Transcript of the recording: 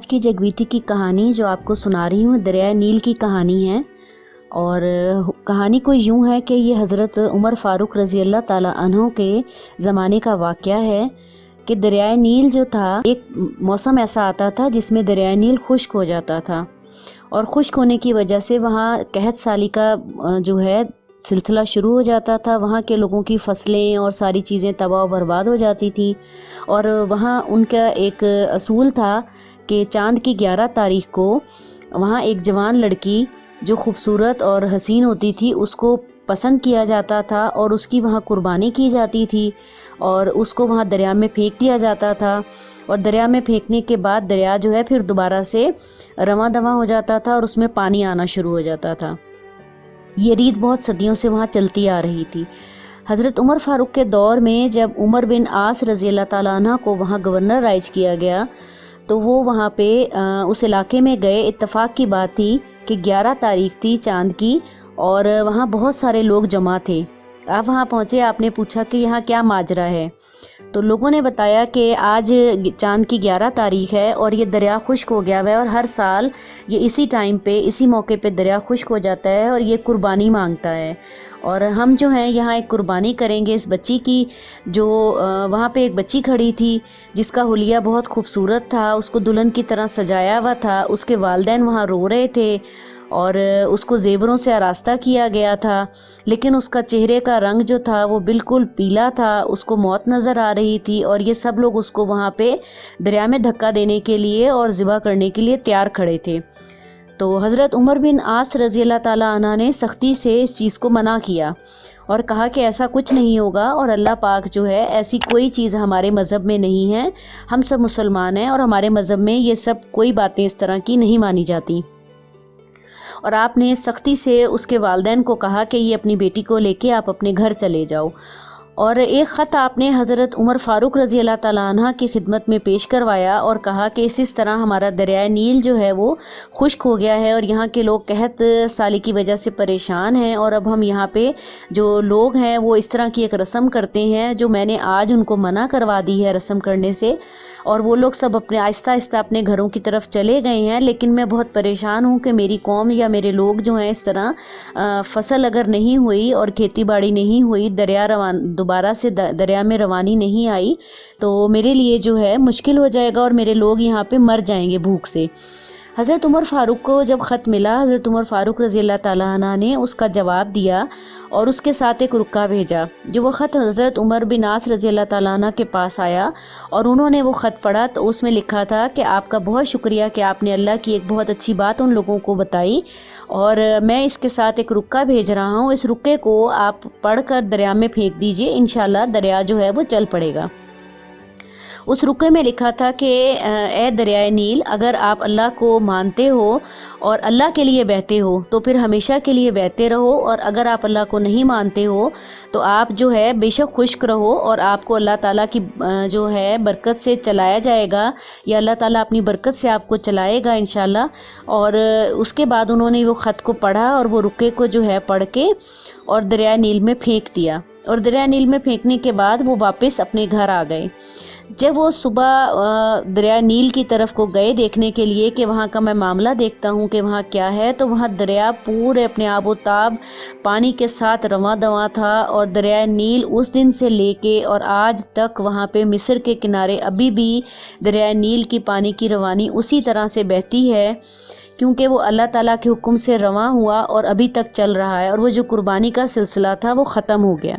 آج کی جگویتی کی کہانی جو آپ کو سنا رہی ہوں دریائے نیل کی کہانی ہے، اور کہانی کو یوں ہے کہ یہ حضرت عمر فاروق رضی اللہ تعالیٰ عنہ کے زمانے کا واقعہ ہے کہ دریائے نیل جو تھا، ایک موسم ایسا آتا تھا جس میں دریائے نیل خشک ہو جاتا تھا، اور خشک ہونے کی وجہ سے وہاں قحط سالی کا جو ہے سلسلہ شروع ہو جاتا تھا۔ وہاں کے لوگوں کی فصلیں اور ساری چیزیں تباہ و برباد ہو جاتی تھیں، اور وہاں ان کا ایک اصول تھا کہ چاند کی 11 تاریخ کو وہاں ایک جوان لڑکی جو خوبصورت اور حسین ہوتی تھی اس کو پسند کیا جاتا تھا، اور اس کی وہاں قربانی کی جاتی تھی، اور اس کو وہاں دریا میں پھینک دیا جاتا تھا، اور دریا میں پھینکنے کے بعد دریا جو ہے پھر دوبارہ سے رواں دواں ہو جاتا تھا اور اس میں پانی آنا شروع ہو جاتا تھا۔ یہ ریت بہت صدیوں سے وہاں چلتی آ رہی تھی۔ حضرت عمر فاروق کے دور میں جب عمر بن عاص رضی اللہ تعالیٰ عنہ کو وہاں گورنر رائج کیا گیا تو وہ وہاں پہ اس علاقے میں گئے۔ اتفاق کی بات تھی کہ 11 تاریخ تھی چاند کی، اور وہاں بہت سارے لوگ جمع تھے۔ آپ وہاں پہنچے، آپ نے پوچھا کہ یہاں کیا ماجرا ہے، تو لوگوں نے بتایا کہ آج چاند کی 11 تاریخ ہے اور یہ دریا خشک ہو گیا ہوا ہے، اور ہر سال یہ اسی ٹائم پہ اسی موقع پہ دریا خشک ہو جاتا ہے اور یہ قربانی مانگتا ہے، اور ہم جو ہیں یہاں ایک قربانی کریں گے اس بچی کی۔ جو وہاں پہ ایک بچی کھڑی تھی جس کا حلیہ بہت خوبصورت تھا، اس کو دلہن کی طرح سجایا ہوا تھا، اس کے والدین وہاں رو رہے تھے اور اس کو زیوروں سے آراستہ کیا گیا تھا، لیکن اس کا چہرے کا رنگ جو تھا وہ بالکل پیلا تھا، اس کو موت نظر آ رہی تھی، اور یہ سب لوگ اس کو وہاں پہ دریا میں دھکا دینے کے لیے اور ذبح کرنے کے لیے تیار کھڑے تھے۔ تو حضرت عمر بن عاص رضی اللہ تعالیٰ عنہ نے سختی سے اس چیز کو منع کیا اور کہا کہ ایسا کچھ نہیں ہوگا، اور اللہ پاک جو ہے ایسی کوئی چیز ہمارے مذہب میں نہیں ہے، ہم سب مسلمان ہیں اور ہمارے مذہب میں یہ سب کوئی باتیں اس طرح کی نہیں مانی جاتی۔ اور آپ نے سختی سے اس کے والدین کو کہا کہ یہ اپنی بیٹی کو لے کے آپ اپنے گھر چلے جاؤ، اور ایک خط آپ نے حضرت عمر فاروق رضی اللہ تعالیٰ عنہ کی خدمت میں پیش کروایا اور کہا کہ اس طرح ہمارا دریائے نیل جو ہے وہ خشک ہو گیا ہے، اور یہاں کے لوگ قحط سالی کی وجہ سے پریشان ہیں، اور اب ہم یہاں پہ جو لوگ ہیں وہ اس طرح کی ایک رسم کرتے ہیں جو میں نے آج ان کو منع کروا دی ہے رسم کرنے سے، اور وہ لوگ سب اپنے آہستہ آہستہ اپنے گھروں کی طرف چلے گئے ہیں، لیکن میں بہت پریشان ہوں کہ میری قوم یا میرے لوگ جو ہیں اس طرح فصل اگر نہیں ہوئی اور کھیتی باڑی نہیں ہوئی، دوبارہ سے دریا میں روانی نہیں آئی تو میرے لیے جو ہے مشکل ہو جائے گا اور میرے لوگ یہاں پہ مر جائیں گے بھوک سے۔ حضرت عمر فاروق کو جب خط ملا، حضرت عمر فاروق رضی اللہ تعالیٰ عنہ نے اس کا جواب دیا اور اس کے ساتھ ایک رکا بھیجا۔ جو وہ خط حضرت عمر بن عاص رضی اللہ تعالیٰ عنہ کے پاس آیا اور انہوں نے وہ خط پڑھا تو اس میں لکھا تھا کہ آپ کا بہت شکریہ کہ آپ نے اللہ کی ایک بہت اچھی بات ان لوگوں کو بتائی، اور میں اس کے ساتھ ایک رکا بھیج رہا ہوں، اس رکے کو آپ پڑھ کر دریا میں پھینک دیجئے، انشاءاللہ دریا جو ہے وہ چل پڑے گا۔ اس رکے میں لکھا تھا کہ اے دریائے نیل، اگر آپ اللہ کو مانتے ہو اور اللہ کے لیے بہتے ہو تو پھر ہمیشہ کے لیے بہتے رہو، اور اگر آپ اللہ کو نہیں مانتے ہو تو آپ جو ہے بے شک خشک رہو، اور آپ کو اللہ تعالیٰ کی جو ہے برکت سے چلایا جائے گا، یا اللہ تعالیٰ اپنی برکت سے آپ کو چلائے گا انشاءاللہ۔ اور اس کے بعد انہوں نے وہ خط کو پڑھا اور وہ رکے کو جو ہے پڑھ کے اور دریائے نیل میں پھینک دیا، اور دریائے نیل میں پھینکنے کے بعد وہ واپس اپنے گھر آ گئے۔ جب وہ صبح دریائے نیل کی طرف کو گئے دیکھنے کے لیے کہ وہاں کا میں معاملہ دیکھتا ہوں کہ وہاں کیا ہے، تو وہاں دریا پورے اپنے آب و تاب پانی کے ساتھ رواں دواں تھا، اور دریائے نیل اس دن سے لے کے اور آج تک وہاں پہ مصر کے کنارے ابھی بھی دریائے نیل کی پانی کی روانی اسی طرح سے بہتی ہے، کیونکہ وہ اللہ تعالیٰ کے حکم سے رواں ہوا اور ابھی تک چل رہا ہے، اور وہ جو قربانی کا سلسلہ تھا وہ ختم ہو گیا۔